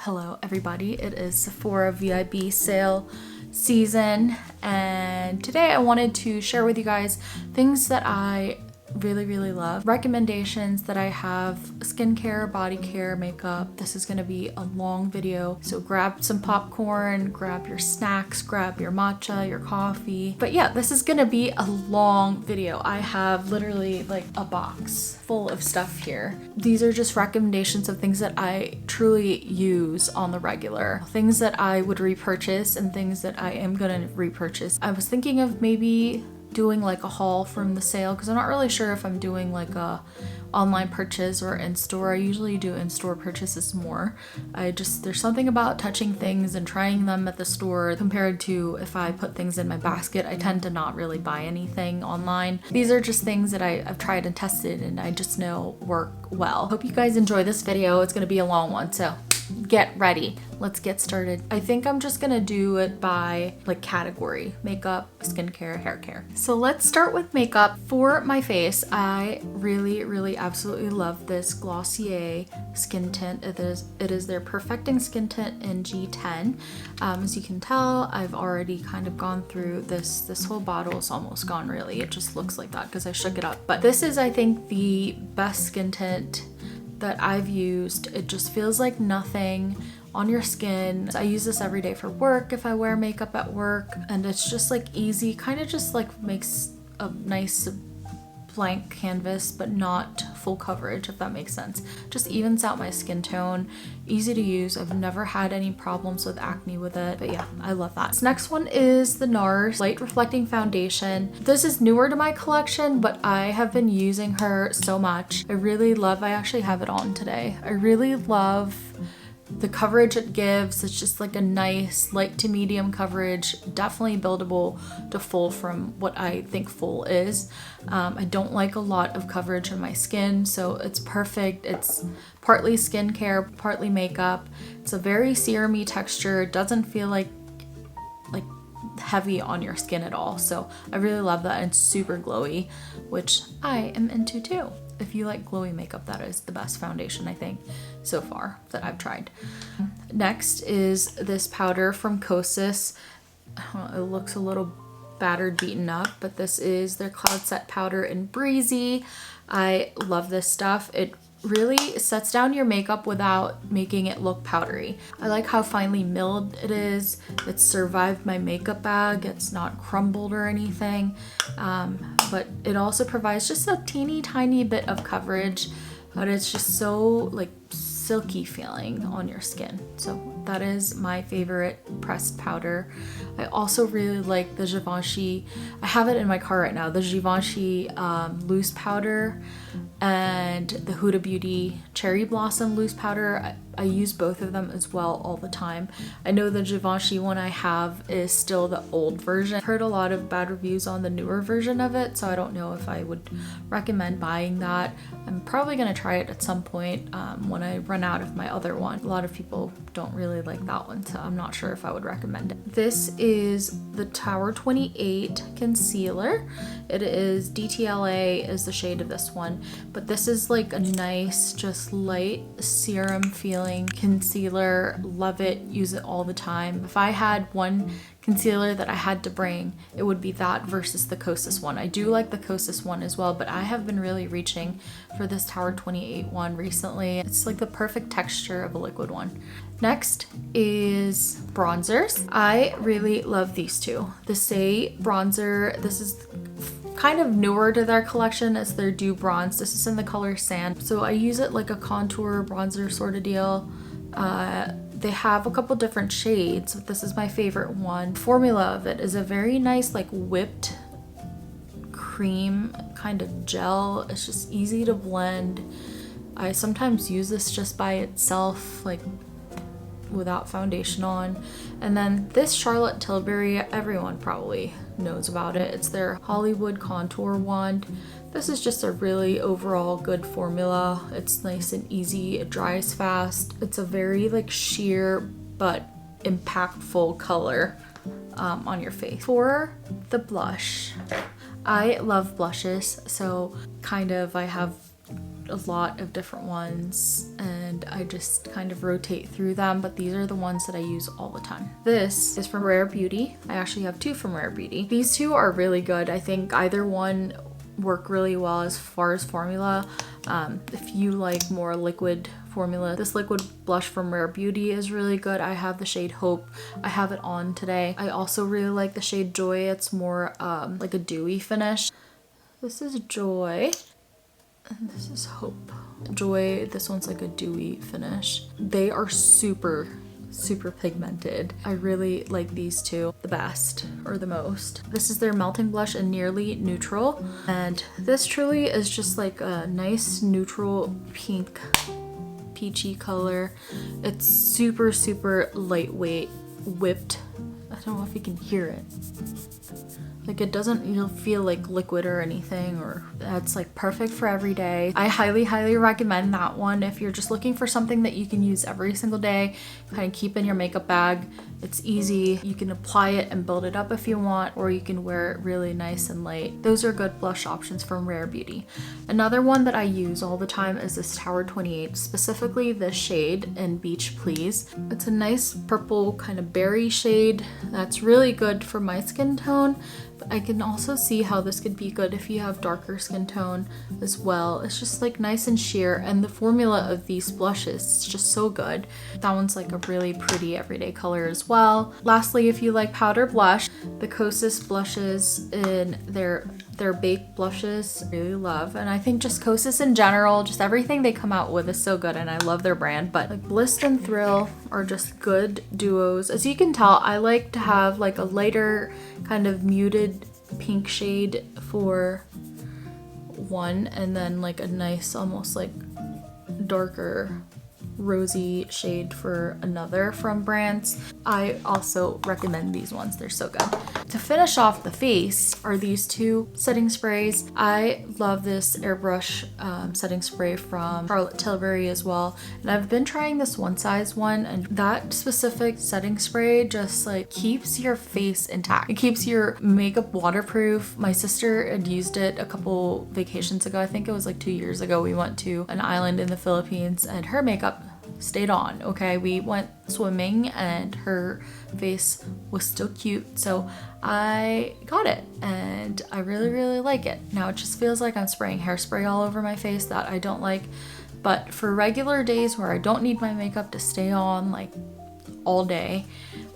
Hello everybody, it is Sephora VIB sale season, and today I wanted to share with you guys things that I really love, recommendations that I have, skincare, body care, makeup. This is going to be a long video, so grab some popcorn, grab your snacks, grab your matcha, your coffee. But yeah, this is going to be a long video. I have literally like a box full of stuff here. These are just recommendations of things that I truly use on the regular, things that I would repurchase and things that I am going to repurchase. I was thinking of maybe doing like a haul from the sale because I'm not really sure if I'm doing like a online purchase or in-store. I usually do in-store purchases more. There's something about touching things and trying them at the store compared to if I put things in my basket. I tend to not really buy anything online. These are just things that I've tried and tested and I just know work well. Hope you guys enjoy this video. It's gonna be a long one, so get ready. Let's get started. I think I'm just gonna do it by like category: makeup, skincare, hair care. So let's start with makeup. For my face, I really absolutely love this Glossier skin tint. It is their perfecting skin tint in G10. As you can tell, I've already kind of gone through this whole bottle is almost gone really. It just looks like that because I shook it up. But this is, I think, the best skin tint that I've used. It just feels like nothing on your skin. I use this every day for work if I wear makeup at work, and it's just like easy, kind of just like makes a nice blank canvas but not full coverage, if that makes sense. Just evens out my skin tone, easy to use. I've never had any problems with acne with it, but yeah, I love that. This next one is the NARS Light Reflecting Foundation. This is newer to my collection, but I have been using her so much. I actually have it on today. I really love the coverage it gives. It's just like a nice light to medium coverage, definitely buildable to full from what I think full is. I don't like a lot of coverage in my skin, so it's perfect. It's partly skincare, partly makeup. It's a very serum-y texture. It doesn't feel like heavy on your skin at all, so I really love that. And it's super glowy, which I am into too. If you like glowy makeup, that is the best foundation I think so far that I've tried. Next is this powder from Kosas. It looks a little battered, beaten up, but this is their Cloud Set powder in Breezy. I love this stuff. It really sets down your makeup without making it look powdery. I like how finely milled it is. It's survived my makeup bag. It's not crumbled or anything, but it also provides just a teeny tiny bit of coverage, but it's just so like silky feeling on your skin. So that is my favorite pressed powder. I also really like the Givenchy, I have it in my car right now, the Givenchy loose powder and the Huda Beauty Cherry Blossom loose powder. I use both of them as well all the time. I know the Givenchy one I have is still the old version. I've heard a lot of bad reviews on the newer version of it, so I don't know if I would recommend buying that. I'm probably gonna try it at some point when I run out of my other one. A lot of people don't really like that one, so I'm not sure if I would recommend it. This is the Tower 28 concealer. It is DTLA is the shade of this one, but this is like a nice, just light serum feeling concealer. Love it, use it all the time. If I had one concealer that I had to bring, it would be that versus the Kosas one. I do like the Kosas one as well, but I have been really reaching for this Tower 28 one recently. It's like the perfect texture of a liquid one. Next is bronzers. I really love these two. The Say bronzer, this is kind of newer to their collection as their Dew Bronze. This is in the color Sand. So I use it like a contour bronzer sort of deal. They have a couple different shades, but this is my favorite one. The formula of it is a very nice like whipped cream kind of gel. It's just easy to blend. I sometimes use this just by itself, like without foundation on. And then this Charlotte Tilbury, everyone probably knows about it. It's their Hollywood Contour Wand. This is just a really overall good formula. It's nice and easy, it dries fast. It's a very like sheer but impactful color on your face. For the blush, I love blushes, so kind of I have a lot of different ones and I just kind of rotate through them, but these are the ones that I use all the time. This is from Rare Beauty. I actually have two from Rare Beauty. These two are really good. I think either one work really well as far as formula. If you like more liquid formula, this liquid blush from Rare Beauty is really good. I have the shade Hope. I have it on today. I also really like the shade Joy. It's more like a dewy finish. This is Joy and this is Hope. Joy, this one's like a dewy finish. They are super pigmented. I really like these two the best or the most. This is their melting blush in Nearly Neutral, and this truly is just like a nice neutral pink peachy color. It's super lightweight, whipped. I don't know if you can hear it. Like it doesn't, you don't feel like liquid or anything, or that's like perfect for every day. I highly recommend that one if you're just looking for something that you can use every single day, kind of keep in your makeup bag. It's easy. You can apply it and build it up if you want, or you can wear it really nice and light. Those are good blush options from Rare Beauty. Another one that I use all the time is this Tower 28, specifically this shade in Beach Please. It's a nice purple kind of berry shade that's really good for my skin tone, but I can also see how this could be good if you have darker skin tone as well. It's just like nice and sheer, and the formula of these blushes is just so good. That one's like a really pretty everyday color as well. Lastly, if you like powder blush, the Kosas blushes in their baked blushes I really love, and I think just Kosas in general, just everything they come out with is so good, and I love their brand. But like Bliss and Thrill are just good duos. As you can tell, I like to have like a lighter kind of muted pink shade for one, and then like a nice almost like darker rosy shade for another from brands. I also recommend these ones, they're so good. To finish off the face are these two setting sprays. I love this airbrush setting spray from Charlotte Tilbury as well, and I've been trying this one size one, and that specific setting spray just like keeps your face intact. It keeps your makeup waterproof. My sister had used it a couple vacations ago. I think it was like 2 years ago. We went to an island in the Philippines and her makeup stayed on. Okay, we went swimming and her face was still cute, so I got it and I really like it. Now it just feels like I'm spraying hairspray all over my face that I don't like, but for regular days where I don't need my makeup to stay on like all day,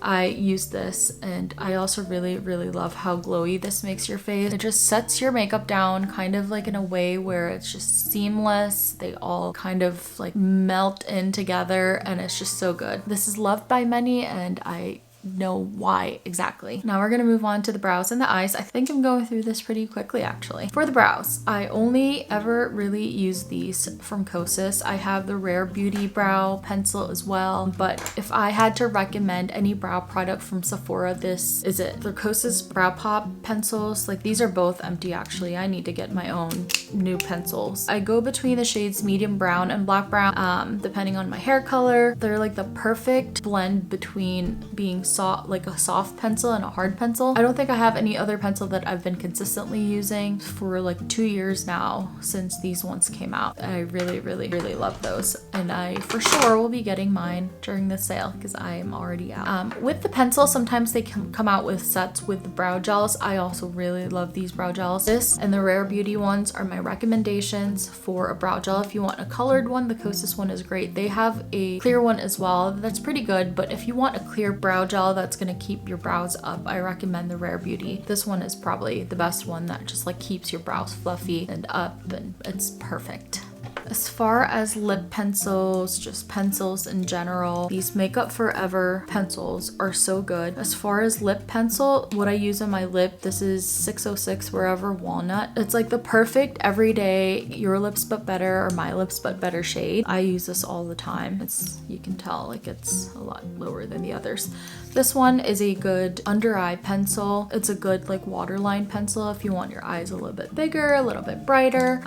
I use this. And I also really love how glowy this makes your face. It just sets your makeup down kind of like in a way where it's just seamless. They all kind of like melt in together and it's just so good. This is loved by many and I know why exactly. Now we're gonna move on to the brows and the eyes. I think I'm going through this pretty quickly actually. For the brows, I only ever really use these from Kosas. I have the Rare Beauty brow pencil as well, but if I had to recommend any brow product from Sephora, this is it. The Kosas Brow Pop pencils, like these are both empty actually. I need to get my own new pencils. I go between the shades medium brown and black brown, depending on my hair color. They're like the perfect blend between being soft, like a soft pencil and a hard pencil. I don't think I have any other pencil that I've been consistently using for like 2 years now since these ones came out. I really love those, and I for sure will be getting mine during the sale because I am already out. With the pencil, sometimes they can come out with sets with the brow gels. I also really love these brow gels. This and the Rare Beauty ones are my recommendations for a brow gel. If you want a colored one, the Kosas one is great. They have a clear one as well that's pretty good, but if you want a clear brow gel that's gonna keep your brows up, I recommend the Rare Beauty. This one is probably the best one that just like keeps your brows fluffy and up, and it's perfect. As far as lip pencils, just pencils in general, these Makeup Forever pencils are so good. As far as lip pencil, what I use on my lip, this is 606 Wherever Walnut. It's like the perfect everyday your lips but better or my lips but better shade. I use this all the time. It's, you can tell like it's a lot lower than the others. This one is a good under eye pencil. It's a good like waterline pencil if you want your eyes a little bit bigger, a little bit brighter.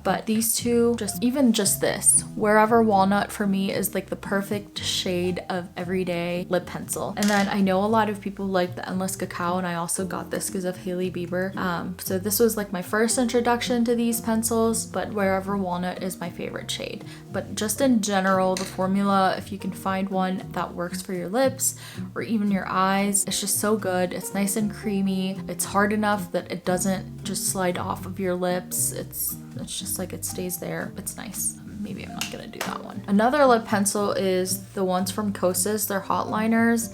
But these two, just even just this, Wherever Walnut for me is like the perfect shade of everyday lip pencil. And then I know a lot of people like the Endless Cacao, and I also got this because of Hailey Bieber. So this was like my first introduction to these pencils, but Wherever Walnut is my favorite shade. But just in general, the formula, if you can find one that works for your lips or even your eyes, it's just so good. It's nice and creamy. It's hard enough that it doesn't just slide off of your lips. It's just like it stays there. It's nice. Maybe I'm not gonna do that one. Another lip pencil is the ones from Kosas. They're hot liners.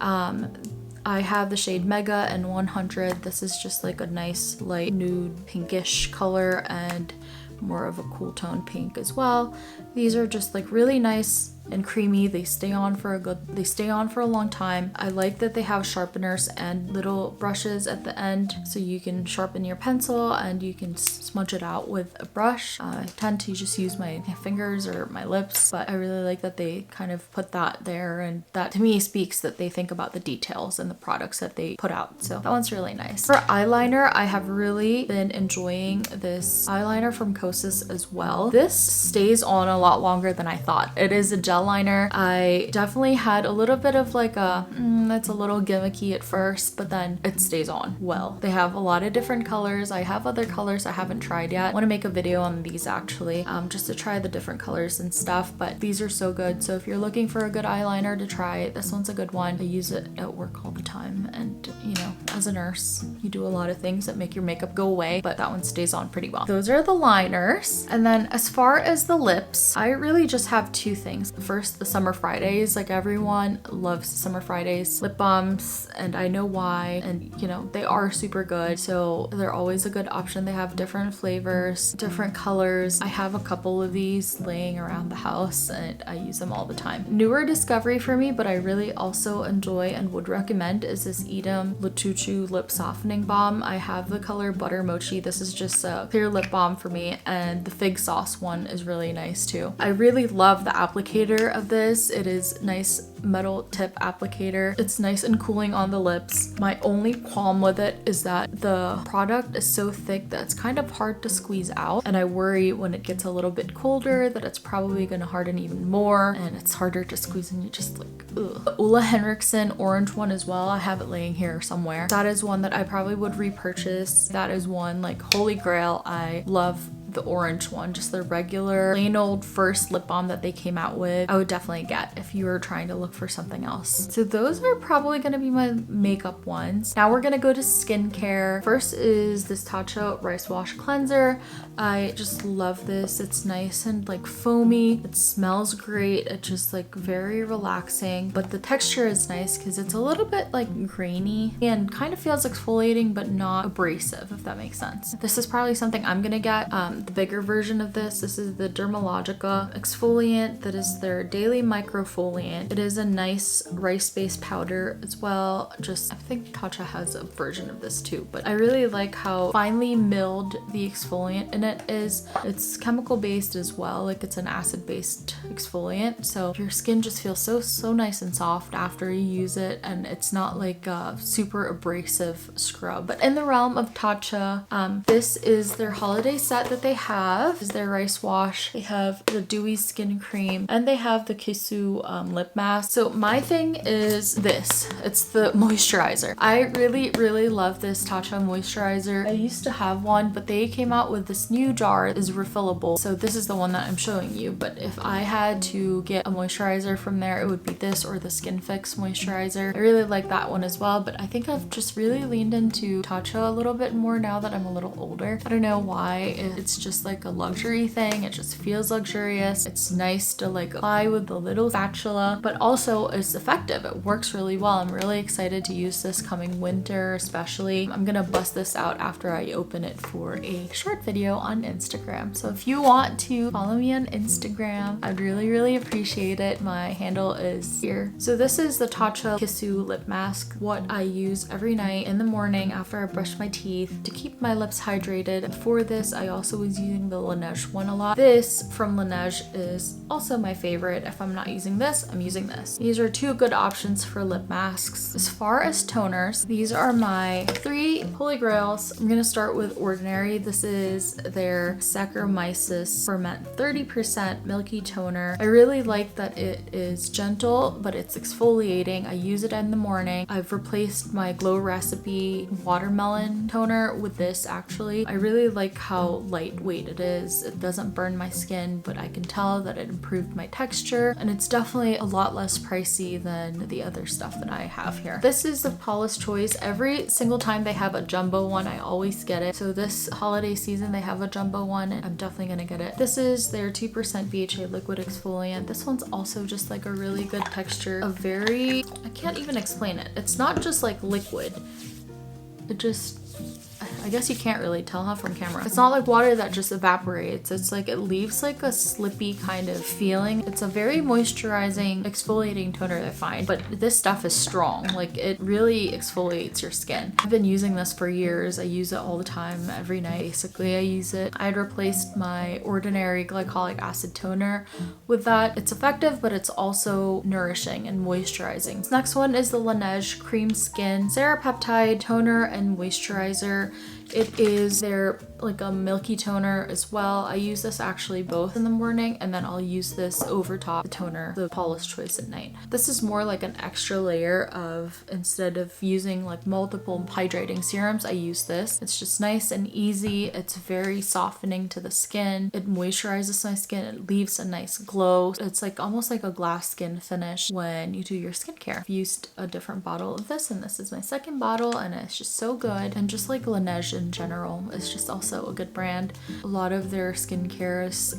I have the shade Mega and 100. This is just like a nice light nude pinkish color and more of a cool tone pink as well. These are just like really nice and creamy. They stay on for a long time. I like that they have sharpeners and little brushes at the end, so you can sharpen your pencil and you can smudge it out with a brush. I tend to just use my fingers or my lips, but I really like that they kind of put that there, and that to me speaks that they think about the details and the products that they put out. So that one's really nice. For eyeliner, I have really been enjoying this eyeliner from Kosas as well. This stays on a lot longer than I thought. It is a gel liner. I definitely had a little bit of like that's a little gimmicky at first, but then it stays on well. They have a lot of different colors. I have other colors I haven't tried yet. I want to make a video on these actually, just to try the different colors and stuff, but these are so good. So if you're looking for a good eyeliner to try, this one's a good one. I use it at work all the time, and you know, as a nurse, you do a lot of things that make your makeup go away, but that one stays on pretty well. Those are the liners. And then as far as the lips, I really just have two things. First, the Summer Fridays. Like everyone loves Summer Fridays lip balms, and I know why, and you know, they are super good, so they're always a good option. They have different flavors, different colors. I have a couple of these laying around the house and I use them all the time. Newer discovery for me, but I really also enjoy and would recommend, is this Edam Luchuchu lip softening balm. I have the color Butter Mochi. This is just a clear lip balm for me, and the fig sauce one is really nice too. I really love the applicator of this. It is nice metal tip applicator. It's nice and cooling on the lips. My only qualm with it is that the product is so thick that it's kind of hard to squeeze out, and I worry when it gets a little bit colder that it's probably going to harden even more and it's harder to squeeze, and you just like ugh. The Ulla Henriksen orange one as well, I have it laying here somewhere. That is one that I probably would repurchase. That is one like holy grail. I love the orange one, just the regular plain old first lip balm that they came out with. I would definitely get if you were trying to look for something else. So those are probably going to be my makeup ones. Now we're going to go to skincare. First is this Tatcha Rice Wash Cleanser. I just love this. It's nice and like foamy. It smells great. It's just like very relaxing, but the texture is nice because it's a little bit like grainy and kind of feels exfoliating but not abrasive, if that makes sense. This is probably something I'm gonna get. The bigger version of this is the Dermalogica exfoliant. That is their daily microfoliant. It is a nice rice-based powder as well. Just, I think Tatcha has a version of this too, but I really like how finely milled the exfoliant in it is. It's chemical based as well, like it's an acid based exfoliant, so your skin just feels so nice and soft after you use it, and it's not like a super abrasive scrub. But in the realm of Tatcha, this is their holiday set that they have. This is their rice wash. They have the dewy skin cream, and they have the Kisu lip mask. So my thing is this. It's the moisturizer. I really love this Tatcha moisturizer. I used to have one, but they came out with this new jar that is refillable. So this is the one that I'm showing you, but if I had to get a moisturizer from there, it would be this or the Skin Fix moisturizer. I really like that one as well, but I think I've just really leaned into Tatcha a little bit more now that I'm a little older. I don't know why. It's just like a luxury thing. It just feels luxurious. It's nice to like apply with the little spatula, but also it's effective. It works really well. I'm really excited to use this coming winter, especially. I'm gonna bust this out after I open it for a short video on Instagram. So if you want to follow me on Instagram, I'd really appreciate it. My handle is here. So this is the Tatcha Kisu lip mask, what I use every night in the morning after I brush my teeth to keep my lips hydrated. For this, I also was using the Laneige one a lot. This from Laneige is also my favorite. If I'm not using this, I'm using this. These are two good options for lip masks. As far as toners, these are my 3 holy grails. I'm gonna start with Ordinary. This is their Saccharomyces Ferment 30% Milky Toner. I really like that it is gentle, but it's exfoliating. I use it in the morning. I've replaced my Glow Recipe Watermelon Toner with this actually. I really like how lightweight it is. It doesn't burn my skin, but I can tell that it improved my texture, and it's definitely a lot less pricey than the other stuff that I have here. This is the Paula's Choice. Every single time they have a jumbo one, I always get it. So this holiday season, they have a jumbo one, and I'm definitely gonna get it. This is their 2% BHA liquid exfoliant. This one's also just like a really good texture. I can't even explain it. It's not just like liquid. I guess you can't really tell, huh, from camera. It's not like water that just evaporates. It's like it leaves like a slippy kind of feeling. It's a very moisturizing, exfoliating toner, I find. But this stuff is strong. Like it really exfoliates your skin. I've been using this for years. I use it all the time, every night. Basically, I use it. I had replaced my Ordinary glycolic acid toner with that. It's effective, but it's also nourishing and moisturizing. This next one is the Laneige Cream Skin Serapeptide Toner and Moisturizer. It is their like a milky toner as well. I use this actually both in the morning, and then I'll use this over top the toner, the Paula's Choice, at night. This is more like an extra layer of, instead of using like multiple hydrating serums, I use this. It's just nice and easy. It's very softening to the skin. It moisturizes my skin. It leaves a nice glow. It's like almost like a glass skin finish when you do your skincare. I've used a different bottle of this, and this is my second bottle, and it's just so good. And just like Laneige in general, it's just also a good brand. A lot of their skincare is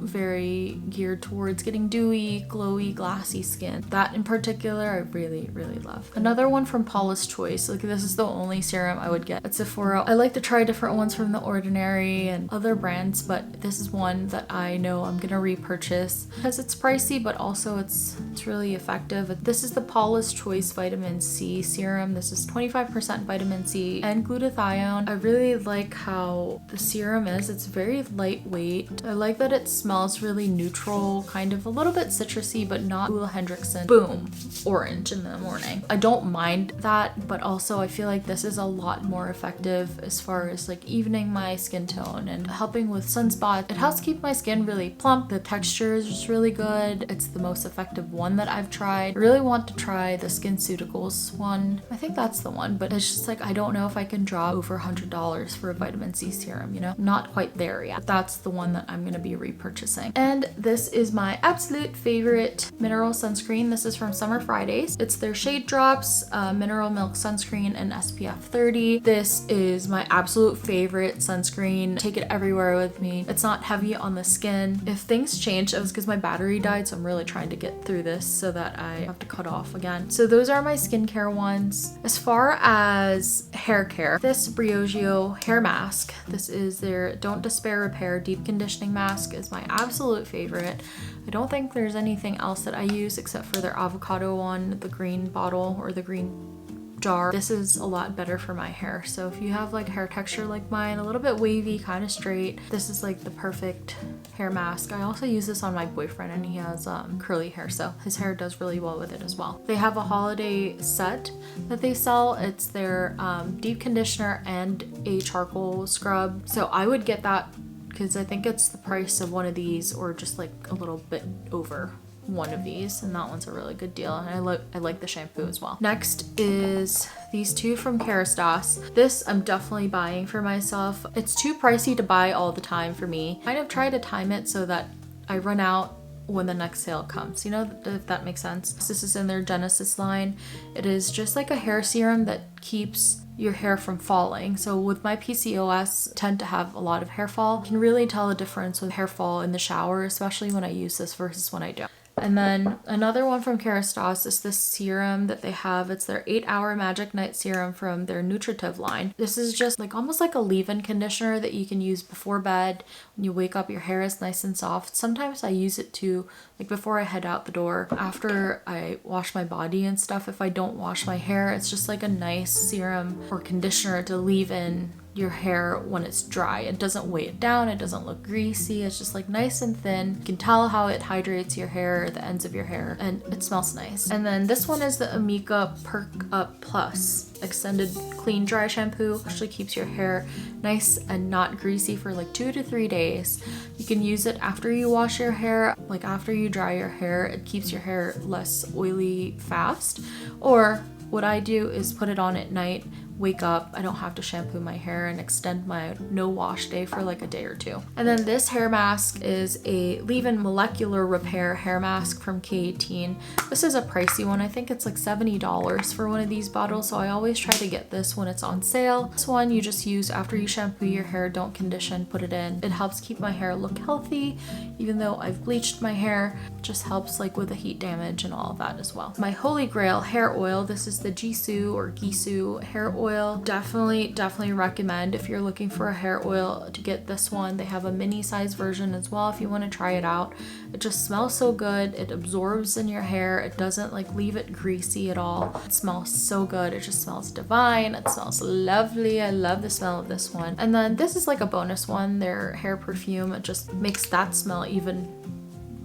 very geared towards getting dewy, glowy, glassy skin. That in particular, I really, really love. Another one from Paula's Choice. Like this is the only serum I would get at Sephora. I like to try different ones from The Ordinary and other brands, but this is one that I know I'm gonna repurchase because it's pricey, but also it's really effective. This is the Paula's Choice Vitamin C Serum. This is 25% vitamin C and glutathione. I really like how the serum is. It's very lightweight. I like that it smells really neutral, kind of a little bit citrusy, but not Ulla Hendrickson boom orange in the morning. I don't mind that, but also I feel like this is a lot more effective as far as like evening my skin tone and helping with sunspots. It helps keep my skin really plump. The texture is just really good. It's the most effective one that I've tried. I really want to try the SkinCeuticals one. I think that's the one, but it's just like I don't know if I can drop over $100 for a vitamin C serum, you know? Not quite there yet. That's the one that I'm gonna be repurchasing. And this is my absolute favorite mineral sunscreen. This is from Summer Fridays. It's their Shade Drops Mineral Milk Sunscreen in SPF 30. This is my absolute favorite sunscreen. Take it everywhere with me. It's not heavy on the skin. If things change, it was because my battery died, so I'm really trying to get through this so that I have to cut off again. So those are my skincare ones. As far as hair care, this Briogeo hair mask. This is their Don't Despair Repair Deep Conditioning Mask is my absolute favorite. I don't think there's anything else that I use except for their avocado one, the green bottle or the green jar. This is a lot better for my hair. So if you have like hair texture like mine, a little bit wavy, kind of straight, this is like the perfect hair mask. I also use this on my boyfriend, and he has curly hair, so his hair does really well with it as well. They have a holiday set that they sell. It's their deep conditioner and a charcoal scrub. So I would get that because I think it's the price of one of these, or just like a little bit over one of these, and that one's a really good deal. And I like the shampoo as well. Next is these two from Kerastase. This I'm definitely buying for myself. It's too pricey to buy all the time for me. Kind of try to time it so that I run out when the next sale comes, you know, if that makes sense. This is in their Genesis line. It is just like a hair serum that keeps your hair from falling. So with my PCOS, I tend to have a lot of hair fall. You can really tell the difference with hair fall in the shower, especially when I use this versus when I don't. And then another one from Kerastase is this serum that they have. It's their 8-Hour Magic Night Serum from their Nutritive line. This is just like almost like a leave-in conditioner that you can use before bed. When you wake up, your hair is nice and soft. Sometimes I use it too, like before I head out the door, after I wash my body and stuff. If I don't wash my hair, it's just like a nice serum or conditioner to leave in your hair when it's dry. It doesn't weigh it down, it doesn't look greasy, it's just like nice and thin. You can tell how it hydrates your hair, the ends of your hair, and it smells nice. And then this one is the Amika Perk Up Plus Extended Clean Dry Shampoo. Actually keeps your hair nice and not greasy for like 2 to 3 days. You can use it after you wash your hair, like after you dry your hair. It keeps your hair less oily fast. Or what I do is put it on at night, wake up, I don't have to shampoo my hair, and extend my no wash day for like a day or 2. And then this hair mask is a leave-in molecular repair hair mask from K18. This is a pricey one. I think it's like $70 for one of these bottles, so I always try to get this when it's on sale. This one you just use after you shampoo your hair, don't condition, put it in. It helps keep my hair look healthy, even though I've bleached my hair. It just helps like with the heat damage and all of that as well. My holy grail hair oil, this is the Jisoo or Gisoo hair oil. Definitely recommend if you're looking for a hair oil to get this one. They have a mini size version as well if you want to try it out. It just smells so good. It absorbs in your hair. It doesn't like leave it greasy at all. It smells so good. It just smells divine. It smells lovely. I love the smell of this one. And then this is like a bonus one, their hair perfume. It just makes that smell even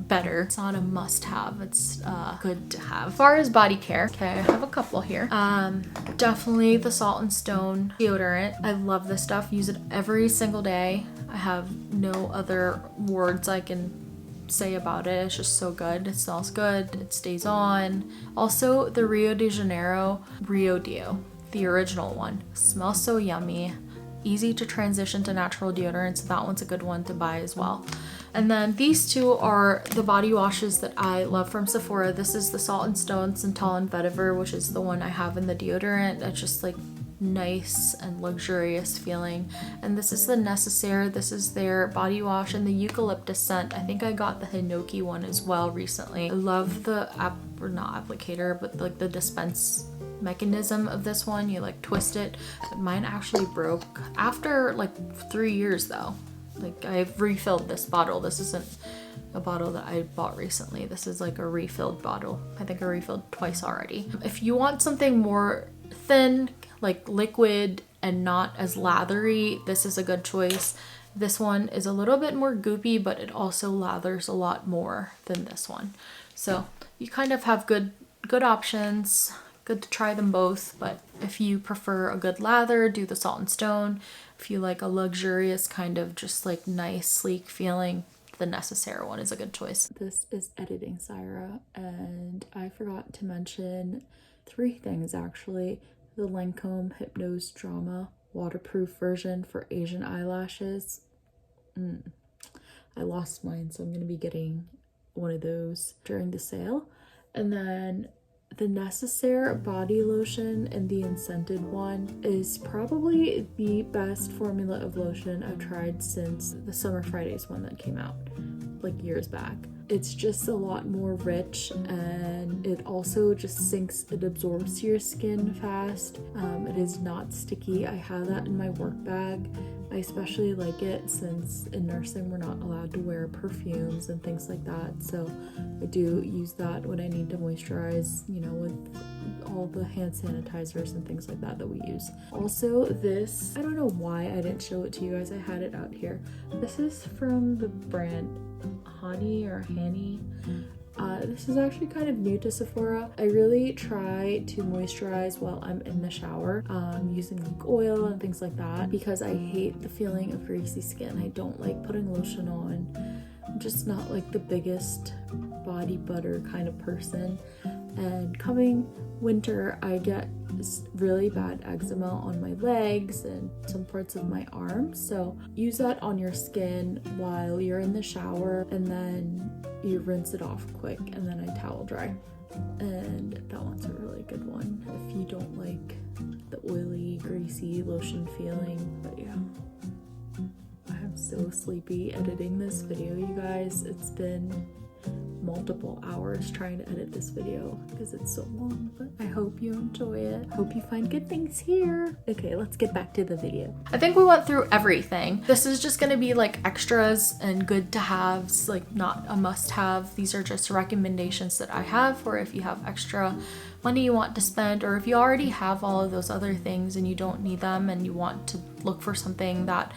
better. It's not a must-have, it's good to have. As far as body care, okay, I have a couple here. Definitely the Salt and Stone deodorant. I love this stuff, use it every single day. I have no other words I can say about it. It's just so good. It smells good, it stays on. Also the Rio de Janeiro Rio Deo, the original one, smells so yummy. Easy to transition to natural deodorant, so that one's a good one to buy as well. And then these two are the body washes that I love from Sephora. This is the Salt and Stone Santal and Vetiver, which is the one I have in the deodorant. It's just like nice and luxurious feeling. And this is the Necessaire. This is their body wash in the eucalyptus scent. I think I got the Hinoki one as well recently. I love the not applicator, but like the dispense mechanism of this one. You like twist it. Mine actually broke after like 3 years though. Like I've refilled this bottle. This isn't a bottle that I bought recently. This is like a refilled bottle. I think I refilled twice already. If you want something more thin, like liquid and not as lathery, this is a good choice. This one is a little bit more goopy, but it also lathers a lot more than this one. So you kind of have good options. Good to try them both, but if you prefer a good lather, do the Salt and Stone. If you like a luxurious kind of just like nice sleek feeling, the Necessaire one is a good choice. This is editing Syra, and I forgot to mention 3 things actually. The Lancome Hypnose Drama waterproof version for Asian eyelashes. I lost mine, so I'm gonna be getting one of those during the sale. And then the Necessaire body lotion and the unscented one is probably the best formula of lotion I've tried since the Summer Fridays one that came out like years back. It's just a lot more rich, and it also just sinks, it absorbs to your skin fast. It is not sticky. I have that in my work bag. I especially like it since in nursing we're not allowed to wear perfumes and things like that, so I do use that when I need to moisturize, you know, with all the hand sanitizers and things like that we use. Also this, I don't know why I didn't show it to you guys, I had it out here. This is from the brand Hani or Hani. This is actually kind of new to Sephora. I really try to moisturize while I'm in the shower, using like oil and things like that, because I hate the feeling of greasy skin. I don't like putting lotion on. I'm just not like the biggest body butter kind of person. And coming winter, I get this really bad eczema on my legs and some parts of my arms. So use that on your skin while you're in the shower, and then you rinse it off quick, and then I towel dry. And that one's a really good one if you don't like the oily, greasy lotion feeling. But yeah, I'm so sleepy editing this video, you guys. It's been multiple hours trying to edit this video because it's so long, but I hope you enjoy it. Hope you find good things here. Okay, let's get back to the video. I think we went through everything. This is just gonna be like extras and good to haves, like not a must have. These are just recommendations that I have for if you have extra money you want to spend, or if you already have all of those other things and you don't need them and you want to look for something that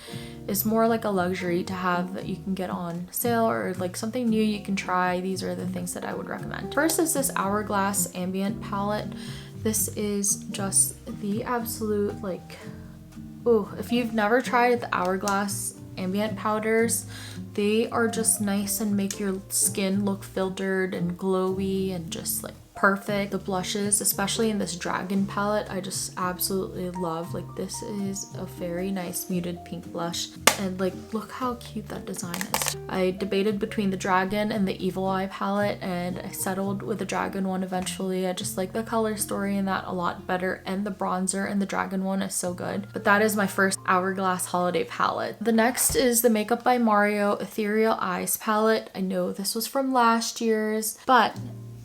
is more like a luxury to have that you can get on sale, or like something new you can try. These are the things that I would recommend. First is this Hourglass Ambient palette. This is just the absolute like, oh, if you've never tried the Hourglass Ambient powders, they are just nice and make your skin look filtered and glowy and just like perfect. The blushes, especially in this Dragon palette, I just absolutely love. Like, this is a very nice muted pink blush, and like look how cute that design is. I debated between the Dragon and the Evil Eye palette, and I settled with the Dragon one eventually. I just like the color story in that a lot better, and the bronzer in the Dragon one is so good. But that is my first Hourglass holiday palette. The next is the Makeup by Mario Ethereal Eyes palette. I know this was from last year's, but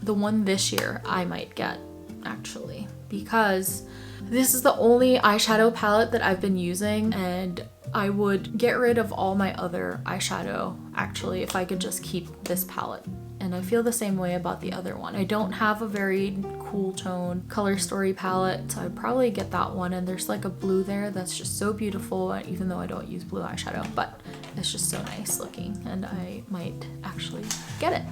the one this year I might get actually, because this is the only eyeshadow palette that I've been using, and I would get rid of all my other eyeshadow actually if I could just keep this palette. And I feel the same way about the other one. I don't have a very cool tone color story palette, so I'd probably get that one. And there's like a blue there that's just so beautiful, even though I don't use blue eyeshadow, but it's just so nice looking, and I might actually get it.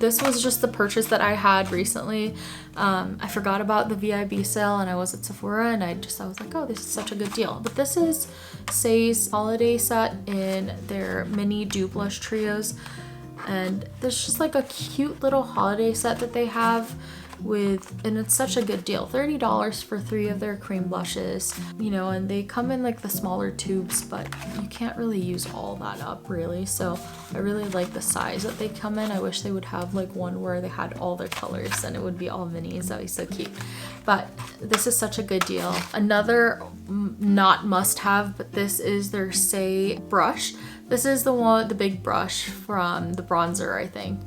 This was just the purchase that I had recently. I forgot about the VIB sale, and I was at Sephora, and I was like, oh, this is such a good deal. But this is Say's holiday set in their mini dew blush trios. And there's just like a cute little holiday set that they have and it's such a good deal. $30 for 3 of their cream blushes, you know, and they come in like the smaller tubes, but you can't really use all that up really. So I really like the size that they come in. I wish they would have like one where they had all their colors and it would be all minis. That'd be so cute. But this is such a good deal. Another not must have, but this is their Say brush. This is the big brush from the bronzer, I think.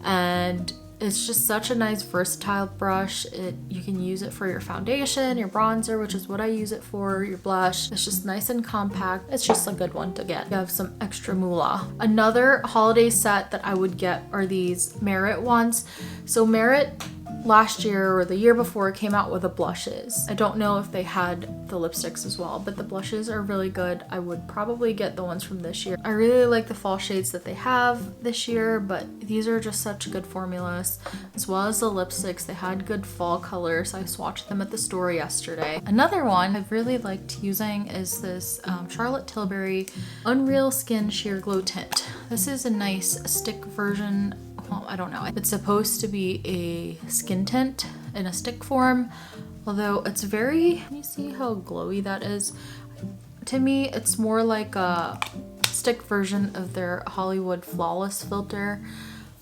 And it's just such a nice versatile brush. You can use it for your foundation, your bronzer, which is what I use it for, your blush. It's just nice and compact. It's just a good one to get. You have some extra moolah. Another holiday set that I would get are these Merit ones. So Merit last year or the year before came out with the blushes. I don't know if they had the lipsticks as well, but the blushes are really good. I would probably get the ones from this year. I really like the fall shades that they have this year, but these are just such good formulas, as well as the lipsticks. They had good fall colors. I swatched them at the store yesterday. Another one I've really liked using is this Charlotte Tilbury Unreal Skin Sheer Glow Tint. This is a nice stick version. Well, I don't know. It's supposed to be a skin tint in a stick form, although it's very, let me see how glowy that is. To me, it's more like a stick version of their Hollywood Flawless filter,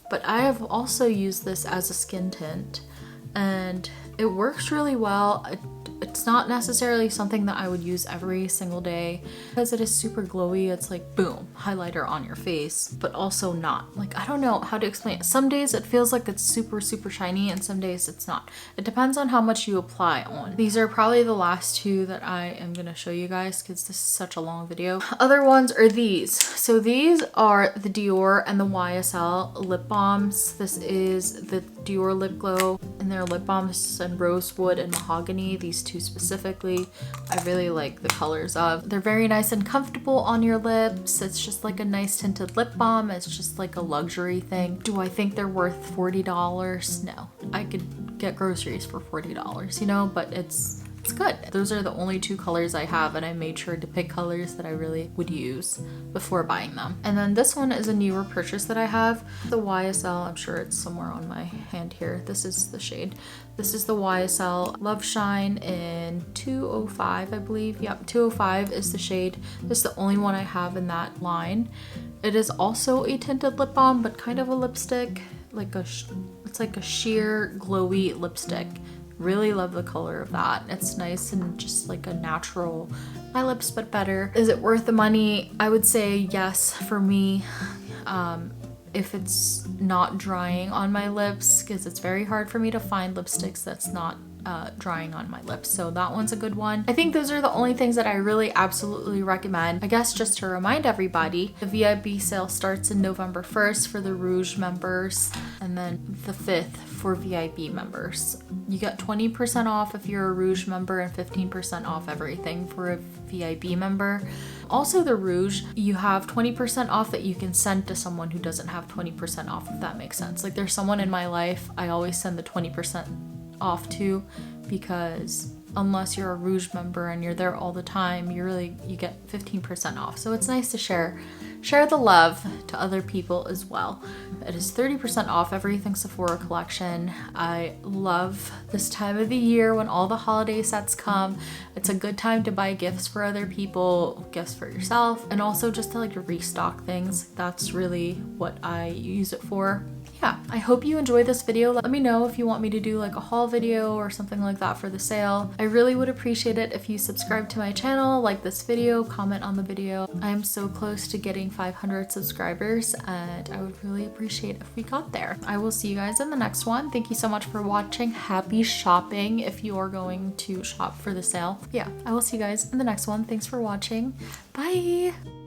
but I have also used this as a skin tint and it works really well. It's not necessarily something that I would use every single day because it is super glowy. It's like, boom, highlighter on your face, but also not. Like, I don't know how to explain it. Some days it feels like it's super, super shiny and some days it's not. It depends on how much you apply on. These are probably the last two that I am gonna show you guys because this is such a long video. Other ones are these. So these are the Dior and the YSL lip balms. This is the Dior Lip Glow and their lip balms and rosewood and mahogany. These two specifically, I really like the colors of. They're very nice and comfortable on your lips. It's just like a nice tinted lip balm. It's just like a luxury thing. Do I think they're worth $40? No. I could get groceries for $40, you know, but it's good. Those are the only two colors I have, and I made sure to pick colors that I really would use before buying them. And then this one is a newer purchase that I have. The YSL, I'm sure it's somewhere on my hand here. This is the shade. This is the YSL Love Shine in 205, I believe. Yep, 205 is the shade. This is the only one I have in that line. It is also a tinted lip balm, but kind of a lipstick. It's like a sheer glowy lipstick. Really love the color of that. It's nice and just like a natural my lips but better. Is it worth the money? I would say yes for me. if it's not drying on my lips, because it's very hard for me to find lipsticks that's not drying on my lips. So that one's a good one. I think those are the only things that I really absolutely recommend. I guess just to remind everybody, the VIB sale starts in November 1st for the Rouge members, and then the 5th for VIB members. You get 20% off if you're a Rouge member and 15% off everything for a VIB member. Also the Rouge, you have 20% off that you can send to someone who doesn't have 20% off, if that makes sense. Like there's someone in my life I always send the 20% off to, because unless you're a Rouge member and you're there all the time, you get 15% off. So it's nice to share the love to other people as well. It is 30% off everything Sephora collection. I love this time of the year when all the holiday sets come. It's a good time to buy gifts for other people, gifts for yourself, and also just to like restock things. That's really what I use it for. Yeah, I hope you enjoyed this video. Let me know if you want me to do like a haul video or something like that for the sale. I really would appreciate it if you subscribe to my channel, like this video, comment on the video. I'm so close to getting 500 subscribers, and I would really appreciate if we got there. I will see you guys in the next one. Thank you so much for watching. Happy shopping if you are going to shop for the sale. Yeah, I will see you guys in the next one. Thanks for watching. Bye!